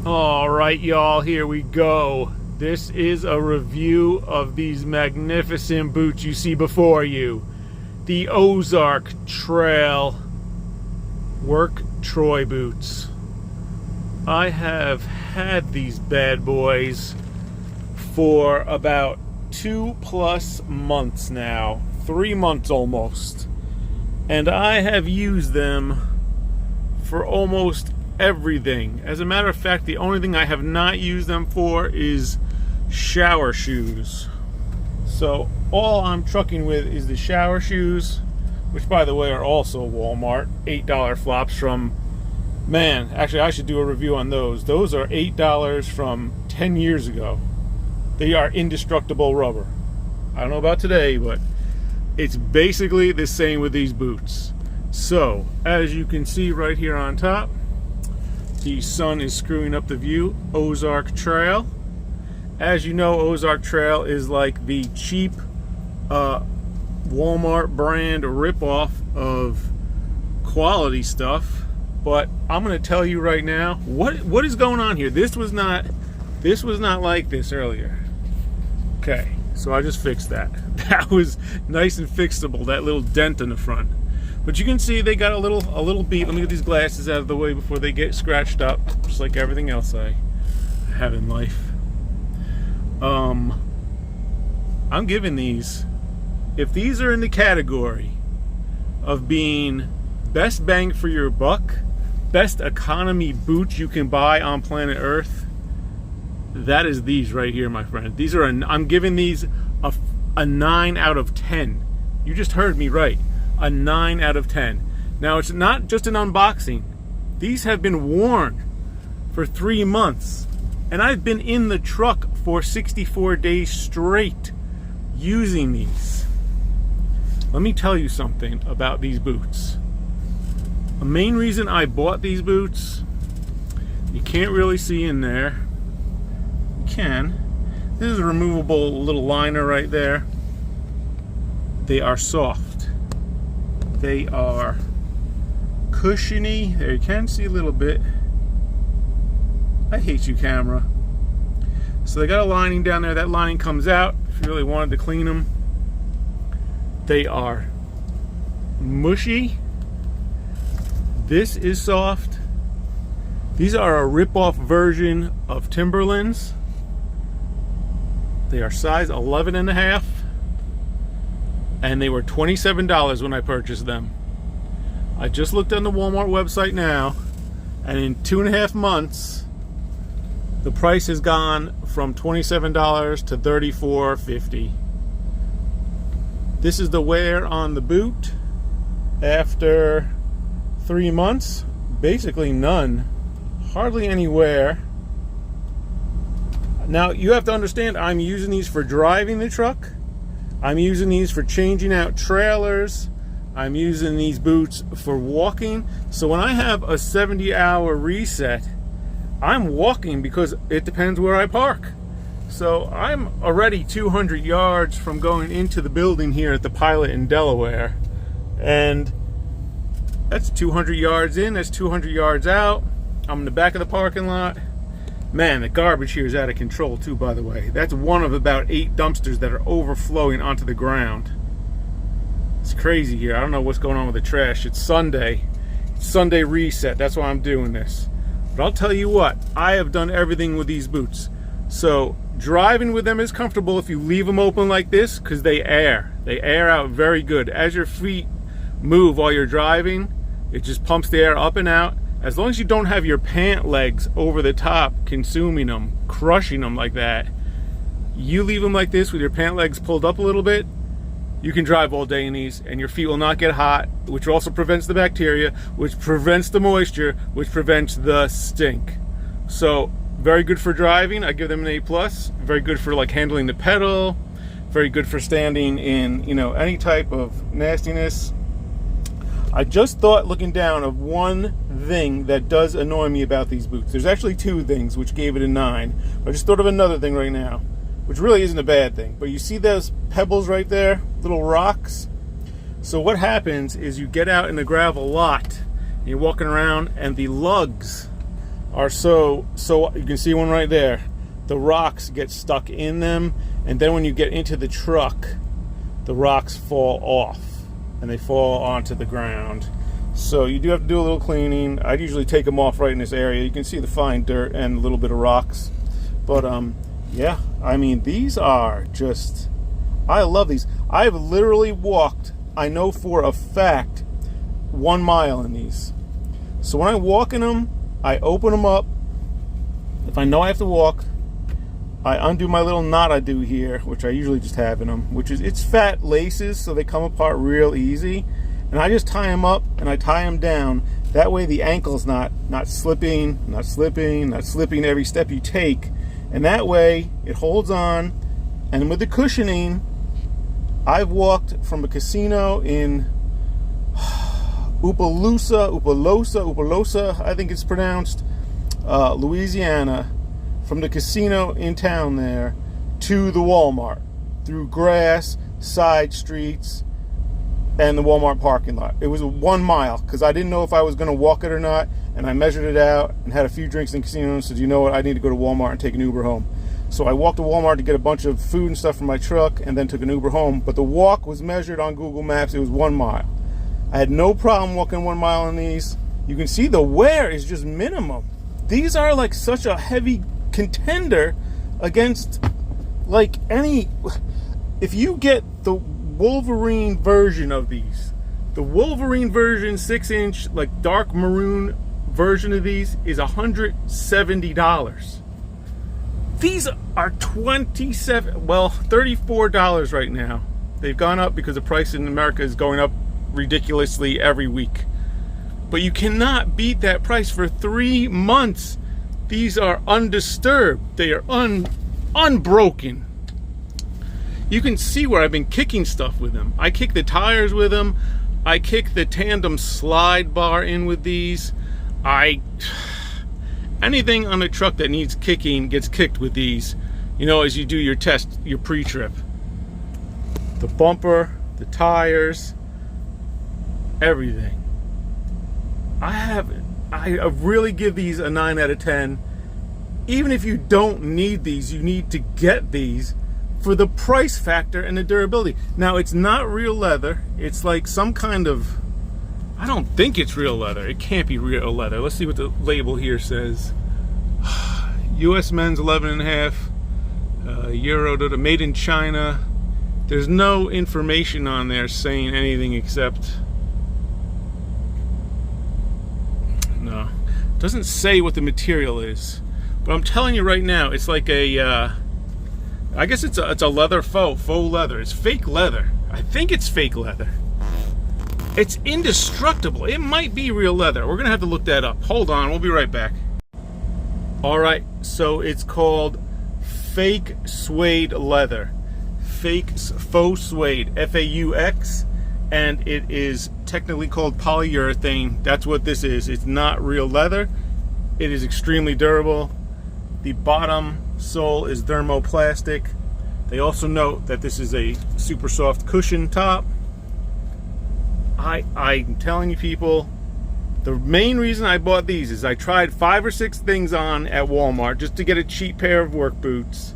All right, y'all, here we go. This is a review of these magnificent boots you see before you. The Ozark Trail Work Troy boots. I have had these bad boys for about 2+ months now, 3 months almost. And I have used them for almost everything. As a matter of fact, the only thing I have not used them for is shower shoes. So all I'm trucking with is the shower shoes, which by the way are also Walmart, $8 flops from, man, actually I should do a review on those. Those are $8 from 10 years ago. They are indestructible rubber. I don't know about today, but it's basically the same with these boots. So as you can see right here on top, the sun is screwing up the view. Ozark Trail. As you know, Ozark Trail is like the cheap Walmart brand ripoff of quality stuff. But I'm going to tell you right now what is going on here. This was not like this earlier. Okay, so I just fixed that. That was nice and fixable. That little dent in the front. But you can see they got a little beat. Let me get these glasses out of the way before they get scratched up, just like everything else I have in life. I'm giving these, if these are in the category of being best bang for your buck, best economy boots you can buy on planet Earth, that is these right here, my friend. These are I'm giving these a 9 out of 10. You just heard me right. A 9 out of 10. Now, it's not just an unboxing. These have been worn for 3 months. And I've been in the truck for 64 days straight using these. Let me tell you something about these boots. The main reason I bought these boots, you can't really see in there. You can. This is a removable little liner right there. They are soft. They are cushiony. There, you can see a little bit. I hate you, camera. So they got a lining down there. That lining comes out if you really wanted to clean them. They are mushy. This is soft. These are a rip-off version of Timberlands. They are size 11.5. And they were $27 when I purchased them. I just looked on the Walmart website now, and in 2.5 months, the price has gone from $27 to $34.50. This is the wear on the boot after 3 months. Basically none. Hardly any wear. Now, you have to understand, I'm using these for driving the truck. I'm using these for changing out trailers. I'm using these boots for walking. So when I have a 70-hour reset, I'm walking because it depends where I park. So I'm already 200 yards from going into the building here at the Pilot in Delaware. And that's 200 yards in, that's 200 yards out. I'm in the back of the parking lot. Man, the garbage here is out of control too, by the way. That's one of about 8 dumpsters that are overflowing onto the ground. It's crazy here. I don't know what's going on with the trash. It's Sunday. It's Sunday reset. That's why I'm doing this. But I'll tell you what, I have done everything with these boots. So driving with them is comfortable if you leave them open like this, because they air. They air out very good. As your feet move while you're driving, it just pumps the air up and out. As long as you don't have your pant legs over the top consuming them, crushing them like that, you leave them like this with your pant legs pulled up a little bit, you can drive all day in these and your feet will not get hot, which also prevents the bacteria, which prevents the moisture, which prevents the stink. So very good for driving. I give them an A+. Very good for like handling the pedal, very good for standing in, you know, any type of nastiness. I just thought, looking down, of one thing that does annoy me about these boots. There's actually 2 things which gave it a 9. I just thought of another thing right now, which really isn't a bad thing. But you see those pebbles right there? Little rocks? So what happens is you get out in the gravel a lot, and you're walking around, and the lugs are so you can see one right there. The rocks get stuck in them, and then when you get into the truck, the rocks fall off and they fall onto the ground. So you do have to do a little cleaning. I'd usually take them off right in this area. You can see the fine dirt and a little bit of rocks. But yeah, I mean, these are just, I love these. I've literally walked, I know for a fact, 1 mile in these. So when I walk in them, I open them up. If I know I have to walk, I undo my little knot I do here, which I usually just have in them, which is, it's fat laces, so they come apart real easy. And I just tie them up and I tie them down. That way the ankle's not slipping every step you take. And that way it holds on. And with the cushioning, I've walked from a casino in Upalosa, I think it's pronounced, Louisiana, from the casino in town there to the Walmart through grass, side streets, and the Walmart parking lot. It was 1 mile because I didn't know if I was going to walk it or not, and I measured it out and had a few drinks in the casino and said, you know what, I need to go to Walmart and take an Uber home. So I walked to Walmart to get a bunch of food and stuff from my truck and then took an Uber home. But the walk was measured on Google Maps. It was 1 mile. I had no problem walking 1 mile on these. You can see the wear is just minimum. These are like such a heavy contender against like any, if you get the Wolverine version of these, the Wolverine version 6-inch like dark maroon version of these is $170. These are $34 right now. They've gone up because the price in America is going up ridiculously every week, but you cannot beat that price for 3 months. These are undisturbed. They are unbroken. You can see where I've been kicking stuff with them. I kick the tires with them. I kick the tandem slide bar in with these. Anything on the truck that needs kicking gets kicked with these, you know, as you do your test, your pre-trip. The bumper, the tires, everything. I really give these a 9 out of 10. Even if you don't need these, you need to get these for the price factor and the durability. Now, it's not real leather. It's like some kind of, I don't think it's real leather. It can't be real leather. Let's see what the label here says. U.S. men's 11.5, Euro to made in China. There's no information on there saying anything except, no, it doesn't say what the material is. But I'm telling you right now, it's like a, I guess it's a leather faux leather. It's fake leather. I think it's fake leather. It's indestructible. It might be real leather. We're gonna have to look that up. Hold on, we'll be right back. All right, so it's called fake suede leather. Faux suede, F-A-U-X, and it is technically called polyurethane. That's what this is. It's not real leather. It is extremely durable. The bottom sole is thermoplastic. They also note that this is a super soft cushion top. I'm telling you people, the main reason I bought these is I tried 5 or 6 things on at Walmart just to get a cheap pair of work boots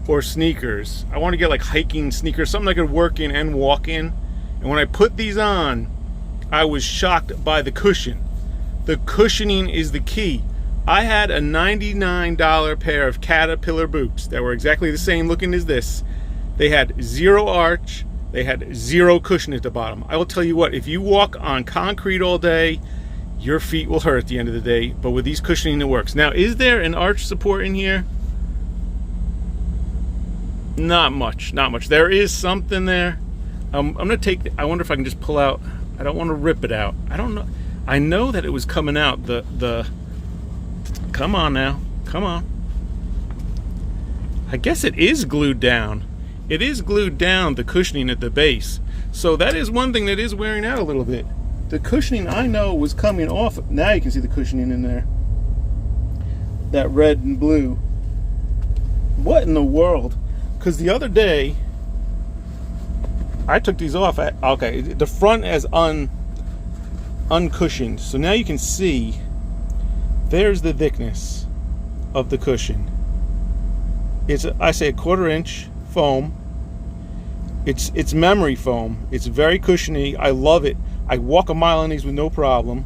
or sneakers. I want to get like hiking sneakers, something I could work in and walk in. And when I put these on, I was shocked by the cushion. The cushioning is the key. I had a $99 pair of Caterpillar boots that were exactly the same looking as this. They had 0 arch. They had 0 cushion at the bottom. I will tell you what, if you walk on concrete all day, your feet will hurt at the end of the day. But with these cushioning, it works. Now, is there an arch support in here? Not much, not much. There is something there. I'm gonna take, I wonder if I can just pull out, I don't want to rip it out. I don't know. I know that it was coming out, come on now, come on. I guess it is glued down. It is glued down, the cushioning at the base. So that is one thing that is wearing out a little bit. The cushioning I know was coming off. Now you can see the cushioning in there. That red and blue. What in the world? Because the other day, I took these off. Okay, the front is uncushioned. So now you can see there's the thickness of the cushion. It's, I say, a 1/4 inch foam. It's memory foam. It's very cushiony. I love it. I walk a mile in these with no problem.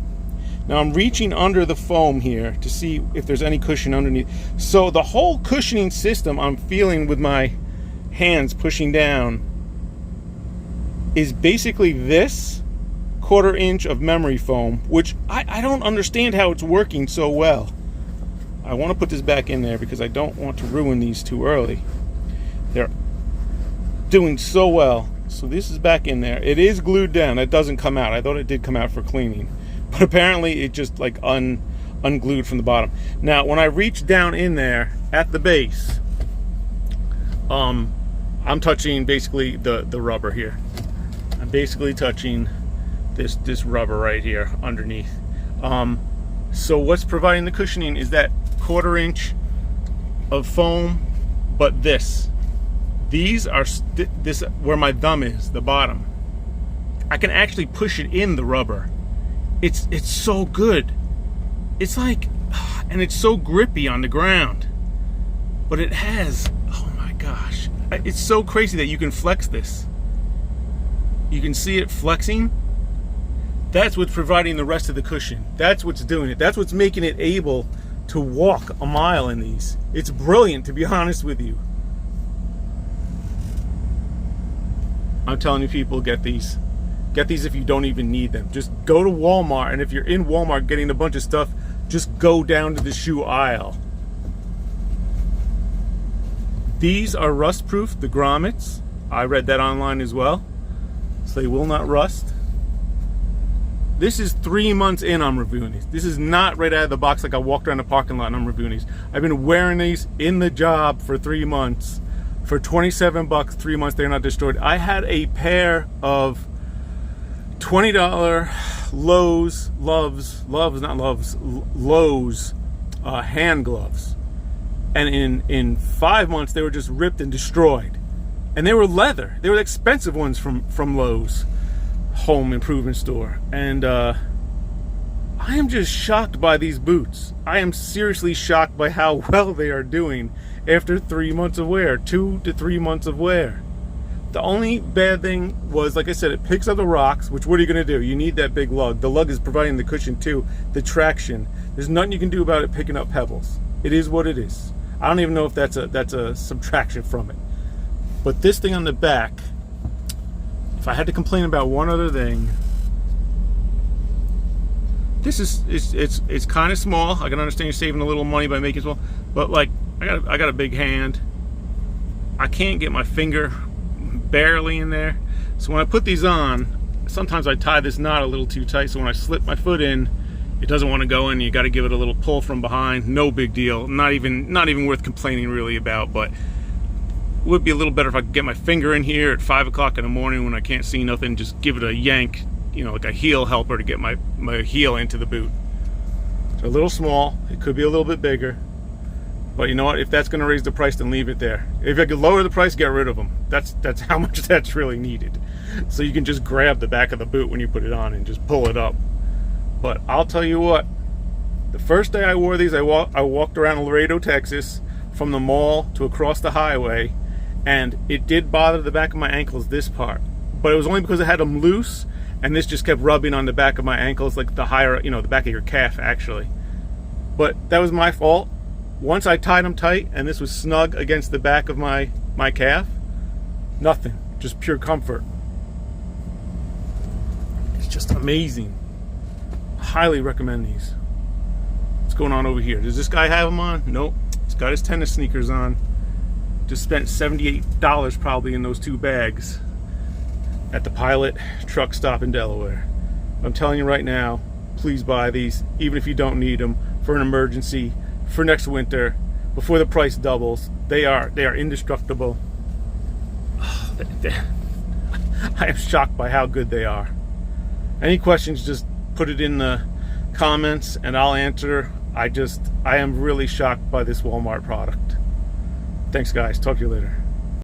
Now I'm reaching under the foam here to see if there's any cushion underneath. So the whole cushioning system I'm feeling with my hands pushing down is basically this 1/4 inch of memory foam, which I don't understand how it's working so well. I want to put this back in there because I don't want to ruin these too early. They're doing so well. So this is back in there. It is glued down. It doesn't come out. I thought it did come out for cleaning, but apparently it just like unglued from the bottom. Now when I reach down in there at the base, I'm touching basically the rubber here. I'm basically touching this rubber right here underneath. So what's providing the cushioning is that 1/4 inch of foam, but these are this where my thumb is, the bottom. I can actually push it in the rubber. It's so good. It's like, and it's so grippy on the ground. But it has, oh my gosh, it's so crazy that you can flex this. You can see it flexing. That's what's providing the rest of the cushion. That's what's doing it. That's what's making it able to walk a mile in these. It's brilliant, to be honest with you. I'm telling you, people, get these. Get these if you don't even need them. Just go to Walmart, and if you're in Walmart getting a bunch of stuff, just go down to the shoe aisle. These are rust-proof, the grommets. I read that online as well. So they will not rust. This is 3 months in I'm reviewing these. This is not right out of the box like I walked around the parking lot and I'm reviewing these. I've been wearing these in the job for 3 months. For $27, 3 months, they're not destroyed. I had a pair of $20 Lowe's hand gloves. And in 5 months, they were just ripped and destroyed. And they were leather. They were expensive ones from Lowe's home improvement store. And I am just shocked by these boots. I am seriously shocked by how well they are doing after 3 months of wear, 2 to 3 months of wear. The only bad thing was, like I said, it picks up the rocks, which what are you going to do? You need that big lug. The lug is providing the cushion too, the traction. There's nothing you can do about it picking up pebbles. It is what it is. I don't even know if that's a subtraction from it. But this thing on the back, if I had to complain about one other thing, this is it's kind of small. I can understand you're saving a little money by making it small, but like I got a big hand. I can't get my finger barely in there. So when I put these on, sometimes I tie this knot a little too tight, so when I slip my foot in, it doesn't want to go in. You got to give it a little pull from behind. No big deal. Not even worth complaining really about, but it would be a little better if I could get my finger in here at 5 o'clock in the morning when I can't see nothing, just give it a yank, you know, like a heel helper to get my heel into the boot. It's a little small. It could be a little bit bigger. But you know what? If that's going to raise the price, then leave it there. If I could lower the price, get rid of them. That's how much that's really needed. So you can just grab the back of the boot when you put it on and just pull it up. But I'll tell you what, the first day I wore these, I walked around Laredo, Texas, from the mall to across the highway, and it did bother the back of my ankles, this part. But it was only because I had them loose, and this just kept rubbing on the back of my ankles, like the higher, you know, the back of your calf, actually. But that was my fault. Once I tied them tight, and this was snug against the back of my calf, nothing, just pure comfort. It's just amazing. Highly recommend these. What's going on over here? Does this guy have them on? Nope. He's got his tennis sneakers on. Just spent $78 probably in those 2 bags at the Pilot truck stop in Delaware. I'm telling you right now, please buy these, even if you don't need them, for an emergency, for next winter, before the price doubles. They are indestructible. I am shocked by how good they are. Any questions, just put it in the comments and I'll answer. I am really shocked by this Walmart product. Thanks guys, talk to you later.